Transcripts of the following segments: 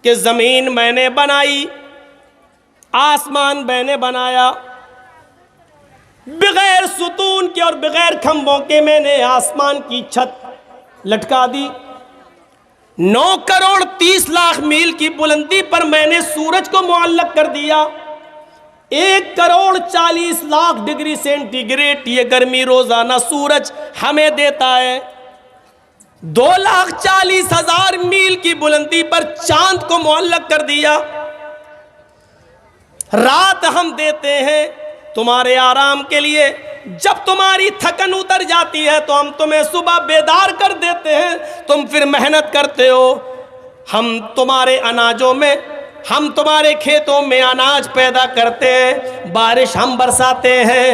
कि ज़मीन मैंने बनाई, आसमान मैंने बनाया, बगैर सुतून के और बगैर खंभों के मैंने आसमान की छत लटका दी। 9 करोड़ 30 लाख मील की बुलंदी पर मैंने सूरज को मुअल्लक कर दिया। 1 करोड़ 40 लाख डिग्री सेंटीग्रेड ये गर्मी रोजाना सूरज हमें देता है। 2,40,000 मील की बुलंदी पर चांद को मुअल्लक कर दिया। रात हम देते हैं तुम्हारे आराम के लिए। जब तुम्हारी थकन उतर जाती है तो हम तुम्हें सुबह बेदार कर देते हैं, तुम फिर मेहनत करते हो। हम तुम्हारे अनाजों में, हम तुम्हारे खेतों में अनाज पैदा करते हैं, बारिश हम बरसाते हैं,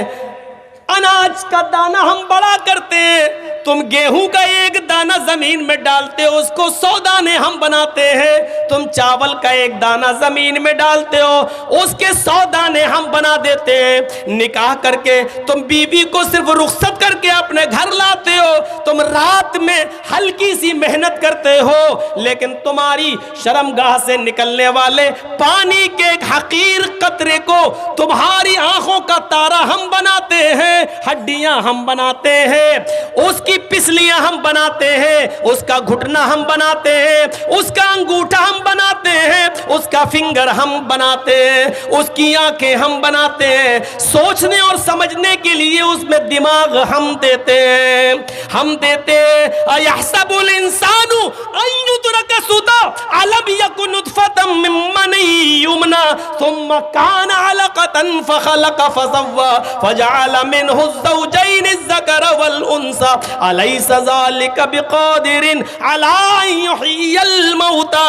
अनाज का दाना हम बड़ा करते हैं। तुम गेहूं का एक दाना जमीन में डालते हो, उसको 100 दाने हम बनाते हैं। तुम चावल का एक दाना जमीन में डालते हो, उसके 100 दाने हम बना देते हैं। निकाह करके तुम बीवी को सिर्फ रुखसत करके अपने घर लाते हो। तुम रात में हल्की सी मेहनत करते हो, लेकिन तुम्हारी शर्मगाह से निकलने वाले पानी के एक हकीर कतरे को तुम्हारी आंखों का तारा हम बनाते हैं, हड्डियां हम बनाते हैं, उसकी पिसलियां हम बनाते हैं, उसका घुटना हम बनाते हैं, उसका अंगूठा हम बनाते हैं, उसका फिंगर हम बनाते हैं, उसकी आंखें हम बनाते हैं। सोचने और समझने के लिए उसमें दिमाग हम देते हैं, हम देते हैं। अयहसबुल इंसानु अन युतरका सुदा अलम यकुन नुतफतम मिन मनी युमना सुम्मा कान अलकतन फखलक फसव्वा फजअल मिनहु ज़ौजैन अज़्ज़कर वल उन्सा अलैसा ज़ालिका बिक़ादिरिन अला अन युह्यियल मौता।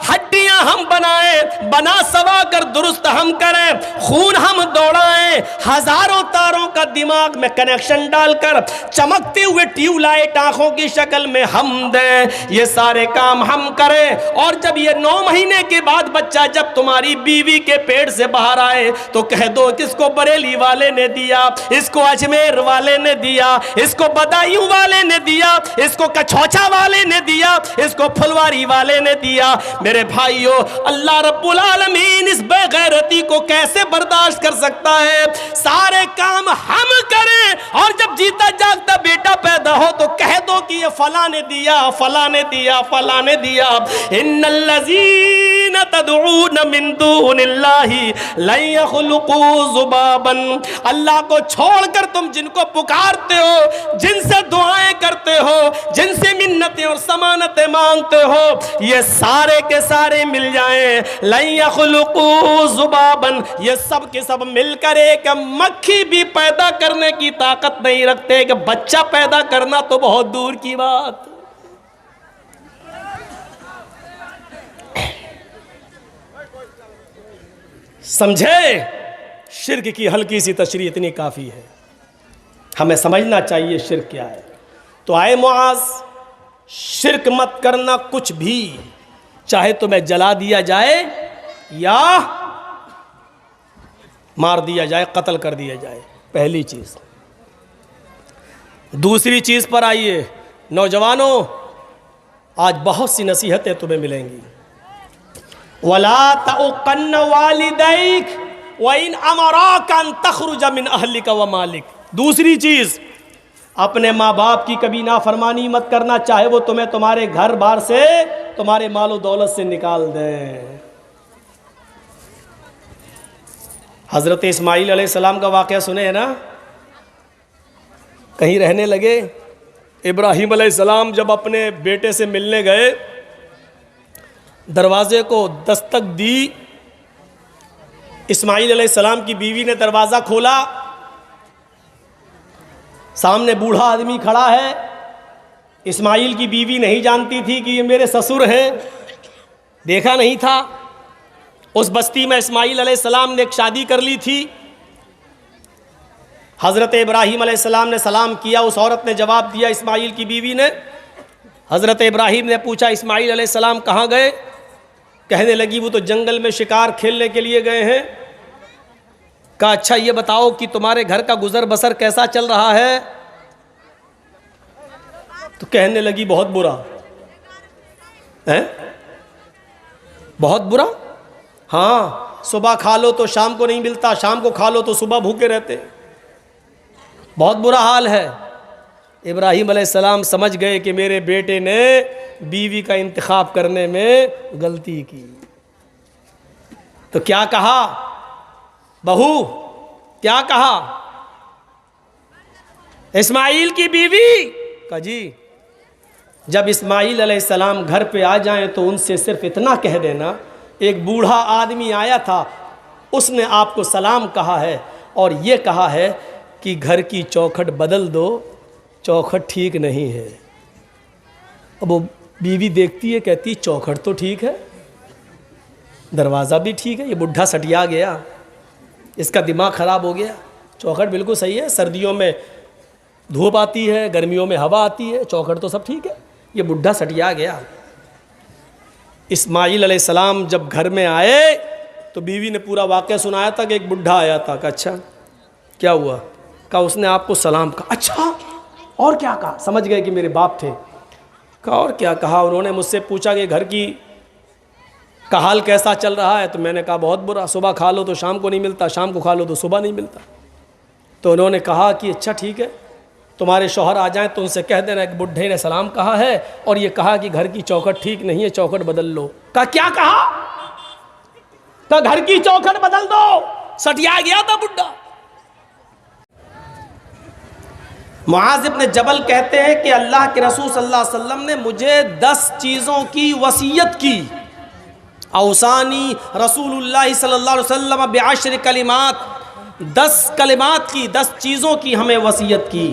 हड्डियां हम बनाए, बना सवा कर दुरुस्त हम करें, खून हम दौड़ाएं, हजारों तारों का दिमाग में कनेक्शन डालकर चमकते हुए ट्यूबलाइट आंखों की शक्ल में हम दें, ये सारे काम हम करें। और जब ये 9 महीने के बाद बच्चा जब तुम्हारी बीवी के पेट से बाहर आए तो कह दो किसको बरेली वाले ने दिया, इसको अजमेर वाले ने दिया, इसको बदायूं वाले ने दिया, इसको कछौछा वाले ने दिया, इसको फुलवारी वाले ने दिया। मेरे भाइयों, अल्लाह रब्बुल आलमीन इस बेगैरती को कैसे बर्दाश्त कर सकता है? सारे काम हम करें और जब जीता जागता बेटा पैदा हो तो कह दो कि ये फला ने दिया, फला ने दिया, फला ने दिया। इन्नल्लज़ीना तदऊन मिन दूनिल्लाहि लन यख़लुक़ू ज़ुबाबन। अल्लाह को छोड़कर तुम जिनको पुकारते हो, जिनसे दुआएं करते हो, जिनसे मिन्नतें और समानतें मांगते हो, ये सारे के सारे मिल जाएं, लन यख़लुक़ू ज़ुबाबन, ये सब के सब मिलकर एक मक्खी भी पैदा करने की ताकत नहीं रखते कि बच्चा पैदा करना तो बहुत दूर की बात। समझे? शिर्क की हल्की सी तशरीह इतनी काफ़ी है, हमें समझना चाहिए शिर्क क्या है। तो आए मुआज, शिर्क मत करना कुछ भी, चाहे तुम्हें जला दिया जाए या मार दिया जाए, कत्ल कर दिया जाए, पहली चीज़। दूसरी चीज़ पर आइए नौजवानों, आज बहुत सी नसीहतें तुम्हें मिलेंगी। वला तउक़न्न वालिदैक व इन अमराका अन तख़रुज मिन अहलिका व मालिक। दूसरी चीज़, अपने माँ बाप की कभी नाफरमानी मत करना, चाहे वो तुम्हें तुम्हारे घर बार से, तुम्हारे मालो दौलत से निकाल दें। हज़रत इस्माइल अलैहिस्सलाम का वाक़या सुने हैं ना? कहीं रहने लगे, इब्राहीम अलैहिस्सलाम जब अपने बेटे से मिलने गए, दरवाजे को दस्तक दी, इस्माइल अलैहिस्सलाम की बीवी ने दरवाज़ा खोला, सामने बूढ़ा आदमी खड़ा है। इस्माइल की बीवी नहीं जानती थी कि ये मेरे ससुर हैं, देखा नहीं था। उस बस्ती में इस्माइल अलैहिस्सलाम ने एक शादी कर ली थी। हज़रत इब्राहीम अलैहिस्सलाम ने सलाम किया, उस औरत ने जवाब दिया इस्माइल की बीवी ने। हज़रत इब्राहीम ने पूछा इस्माइल अलैहिस्सलाम कहाँ गए? कहने लगी वो तो जंगल में शिकार खेलने के लिए गए हैं। कहा अच्छा ये बताओ कि तुम्हारे घर का गुजर बसर कैसा चल रहा है? तो कहने लगी बहुत बुरा है। बहुत बुरा। हाँ, सुबह खा लो तो शाम को नहीं मिलता, शाम को खा लो तो सुबह भूखे रहते। बहुत बुरा हाल है। इब्राहीम अलैहिस्सलाम समझ गए कि मेरे बेटे ने बीवी का इंतखाब करने में गलती की। तो क्या कहा बहू, क्या कहा इस्माइल की बीवी का जी, जब इस्माइल अलैहिस्सलाम घर पे आ जाएं तो उनसे सिर्फ इतना कह देना, एक बूढ़ा आदमी आया था, उसने आपको सलाम कहा है और ये कहा है कि घर की चौखट बदल दो, चौखट ठीक नहीं है। अब वो बीवी देखती है, कहती चौखट तो ठीक है, दरवाज़ा भी ठीक है, ये बुढ़ा सटिया गया, इसका दिमाग ख़राब हो गया, चौखट बिल्कुल सही है, सर्दियों में धूप आती है, गर्मियों में हवा आती है, चौखट तो सब ठीक है, ये बुढ़ा सटिया गया। इस्माइल अलैहिस्सलाम जब घर में आए तो बीवी ने पूरा वाक़या सुनाया था कि एक बुढ़ा आया था। कहा अच्छा क्या हुआ? कहा उसने आपको सलाम कहा। अच्छा और क्या कहा? समझ गए कि मेरे बाप थे। कहा और क्या कहा? उन्होंने मुझसे पूछा कि घर की का हाल कैसा चल रहा है, तो मैंने कहा बहुत बुरा, सुबह खा लो तो शाम को नहीं मिलता, शाम को खा लो तो सुबह नहीं मिलता। तो उन्होंने कहा कि अच्छा ठीक है, तुम्हारे शौहर आ जाएं तो उनसे कह देना कि बुढ़े ने सलाम कहा है और ये कहा कि घर की चौखट ठीक नहीं है, चौखट बदल लो। कहा क्या कहा? कहा घर की चौखट बदल दो, सटिया गया था बुढ़ा। मुआज़ इब्न जबल कहते हैं कि अल्लाह के रसूल सल्लल्लाहु अलैहि वसल्लम ने मुझे 10 चीज़ों की वसीयत की। औसानी रसूलुल्लाह सल्लल्लाहु अलैहि वसल्लम बिअश्र कलिमात, 10 कलिमात की, 10 चीज़ों की हमें वसीयत की।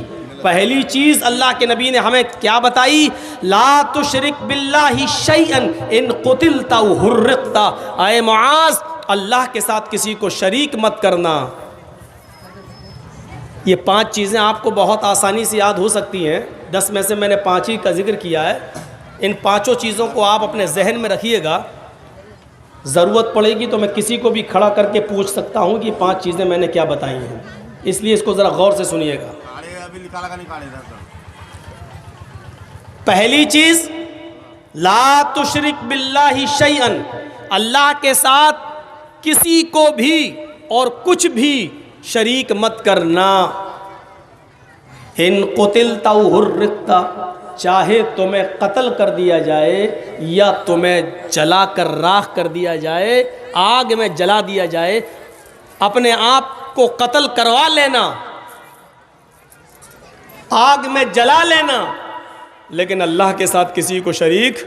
पहली चीज़ अल्लाह के नबी ने हमें क्या बताई? ला तुशरिक बिल्लाहि शैअन इन कुतिलता व हुर्रिक़ता। आए मुआज़, अल्लाह के साथ किसी को शरीक मत करना। ये 5 चीज़ें आपको बहुत आसानी से याद हो सकती हैं, 10 में से मैंने 5 ही का जिक्र किया है। इन 5 चीज़ों को आप अपने जहन में रखिएगा, ज़रूरत पड़ेगी तो मैं किसी को भी खड़ा करके पूछ सकता हूँ कि 5 चीज़ें मैंने क्या बताई हैं, इसलिए इसको ज़रा गौर से सुनिएगा। पहली चीज़, ला तुशरिक बिल्लाहि शैअन, अल्लाह के साथ किसी को भी और कुछ भी शरीक मत करना। इन कुतिलता व हुर्रिक़ता, चाहे तुम्हें कत्ल कर दिया जाए या तुम्हें जला कर राख कर दिया जाए, आग में जला दिया जाए, अपने आप को कत्ल करवा लेना, आग में जला लेना, लेकिन अल्लाह के साथ किसी को शरीक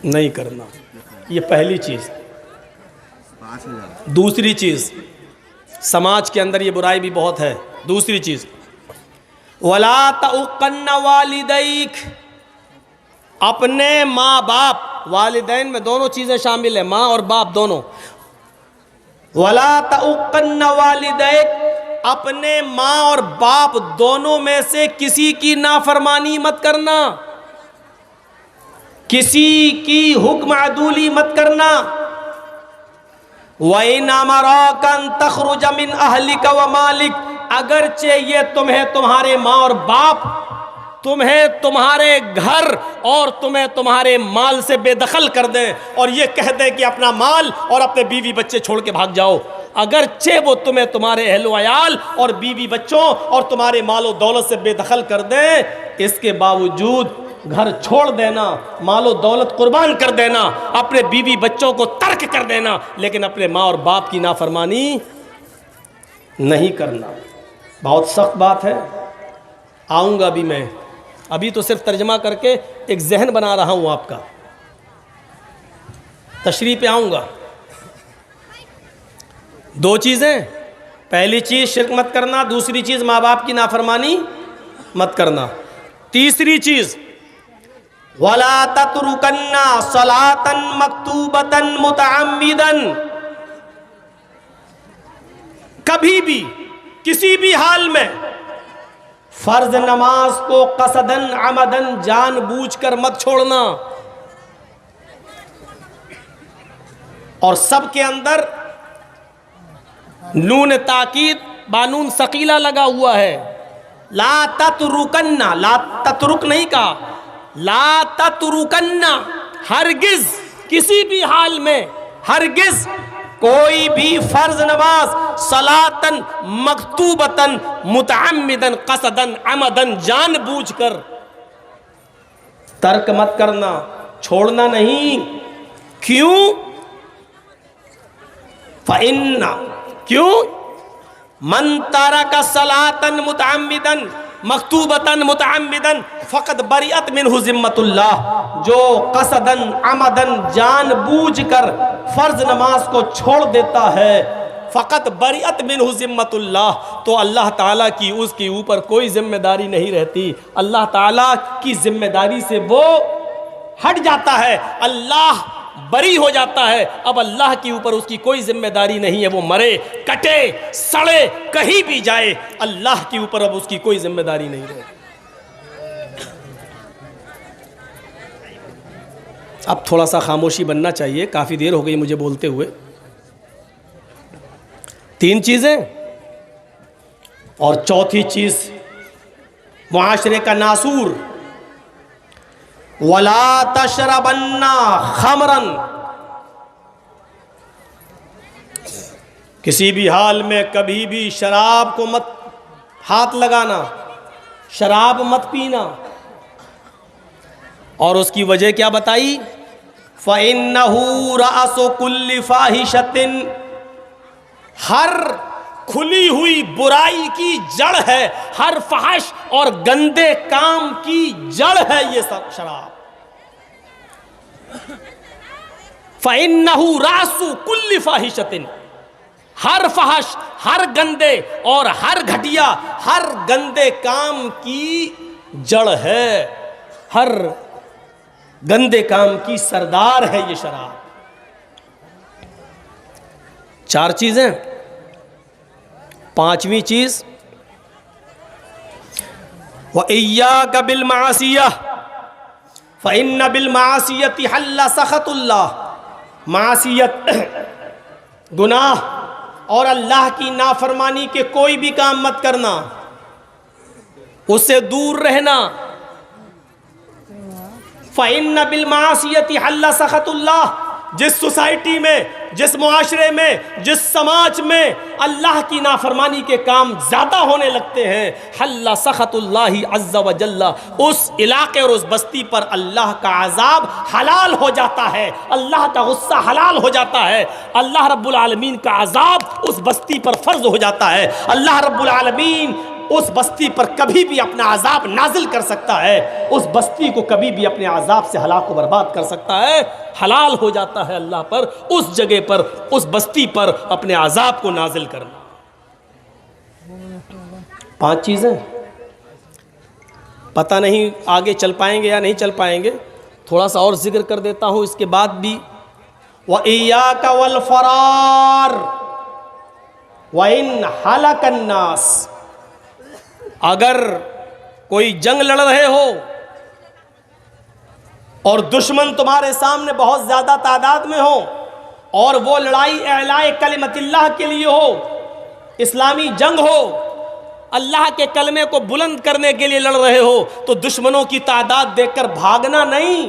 नहीं करना। ये पहली चीज़। दूसरी चीज़, समाज के अंदर ये बुराई भी बहुत है। दूसरी चीज़, वला तउक़न्न वालिदैक, अपने माँ बाप, वालिदैन में दोनों चीज़ें शामिल हैं, माँ और बाप दोनों। वला तउक़न्न वालिदैक, अपने माँ और बाप दोनों में से किसी की नाफरमानी मत करना, किसी की हुक्म अदूली मत करना। वइन अमराका अन तखरुज मिन अहलिका व मालिक, अगरचे ये तुम्हें तुम्हारे माँ और बाप तुम्हें तुम्हारे घर और तुम्हें तुम्हारे माल से बेदखल कर दें और ये कह दें कि अपना माल और अपने बीवी बच्चे छोड़ के भाग जाओ, अगरचे वो तुम्हें तुम्हारे अहलो अयाल और बीवी बच्चों और तुम्हारे मालो दौलत से बेदखल कर दें, इसके बावजूद घर छोड़ देना, मालो दौलत कुर्बान कर देना, अपने बीवी बच्चों को तर्क कर देना, लेकिन अपने माँ और बाप की नाफरमानी नहीं करना। बहुत सख्त बात है। आऊँगा भी मैं, अभी तो सिर्फ तर्जमा करके एक जहन बना रहा हूँ आपका, तशरीह पे आऊँगा। 2 चीज़ें, पहली चीज़ शिर्क मत करना, दूसरी चीज़ माँ बाप की नाफरमानी मत करना। तीसरी चीज़, वला ततरुकन्ना सलातन मक्तूबतन मुतअम्मिदन, कभी भी किसी भी हाल में फर्ज नमाज को कसदन अमदन जानबूझकर मत छोड़ना। और सबके अंदर नून ताकीद बानून सकीला लगा हुआ है। ला ततरुकन्ना, ला ततरुक नहीं कहा, ला ततरुकन्ना, हरगिज किसी भी हाल में हरगिज कोई भी फर्ज नमाज सलातन मकतूबतन मुतअम्मिदन कसदन अमदन जानबूझकर तर्क मत करना, छोड़ना नहीं। क्यों? फ़इन्ना, क्यों? मन तारका सलातन मुतअम्मिदन मकतूबतन मुतअम्मिदन फ़क़द बरिअत मिन्हु ज़िम्मतुल्लाह, जो कसदन अमदन जानबूझकर फर्ज नमाज को छोड़ देता है, फ़क़त बरिअत मिन्हु ज़िम्मतुल्लाह, तो अल्लाह ताला की उसके ऊपर कोई जिम्मेदारी नहीं रहती। अल्लाह ताला की जिम्मेदारी से वो हट जाता है, अल्लाह बरी हो जाता है। अब अल्लाह के ऊपर उसकी कोई जिम्मेदारी नहीं है। वो मरे, कटे, सड़े, कहीं भी जाए, अल्लाह के ऊपर अब उसकी कोई जिम्मेदारी नहीं रहे। अब थोड़ा सा खामोशी बनना चाहिए, काफ़ी देर हो गई मुझे बोलते हुए। 3 चीज़ें और चौथी चीज़ मुआशरे का नासूर, वला तशरबन्ना खमरन, किसी भी हाल में कभी भी शराब को मत हाथ लगाना, शराब मत पीना। और उसकी वजह क्या बताई? फ़इन्नहु रअसु कुल्लि फ़ाहिशतिन, हर खुली हुई बुराई की जड़ है, हर फहश और गंदे काम की जड़ है ये सब शराब। फ़इन्नहु रअसु कुल्लि फ़ाहिशतिन, हर फहश, हर गंदे और हर घटिया, हर गंदे काम की जड़ है, हर गंदे काम की सरदार है ये शराब। 4 चीजें। 5वीं चीज, व इय्याका बिल मासियह फ़इन्न बिल मासियति हल्ला सख़तुल्लाह, मासियत गुनाह और अल्लाह की नाफरमानी के कोई भी काम मत करना, उससे दूर रहना। फ़इन्न बिल मासियति हल्ला सख़तुल्लाह, जिस सोसाइटी में, जिस मुआशरे में, जिस समाज में अल्लाह की नाफरमानी के काम ज़्यादा होने लगते हैं, हल्ला सख़तुल्लाहि अज़्ज़ा व जल्ला, उस इलाके और उस बस्ती पर अल्लाह का अज़ाब हलाल हो जाता है, अल्लाह का गुस्सा हलाल हो जाता है, अल्लाह रब्बुल आलमीन का अज़ाब उस बस्ती पर फ़र्ज़ हो जाता है। अल्लाह रब्बुल आलमीन उस बस्ती पर कभी भी अपना अज़ाब नाजिल कर सकता है, उस बस्ती को कभी भी अपने अज़ाब से हलाक को बर्बाद कर सकता है। हलाल हो जाता है अल्लाह पर उस जगह पर, उस बस्ती पर अपने अज़ाब को नाजिल करना। 5 चीज़ें। पता नहीं आगे चल पाएंगे या नहीं चल पाएंगे, थोड़ा सा और जिक्र कर देता हूँ इसके बाद भी। व इय्याका वल फ़रार व इन हलकन नास, अगर कोई जंग लड़ रहे हो और दुश्मन तुम्हारे सामने बहुत ज़्यादा तादाद में हो और वो लड़ाई एलाए कलिमतिल्लाह के लिए हो, इस्लामी जंग हो, अल्लाह के कलमे को बुलंद करने के लिए लड़ रहे हो, तो दुश्मनों की तादाद देखकर भागना नहीं,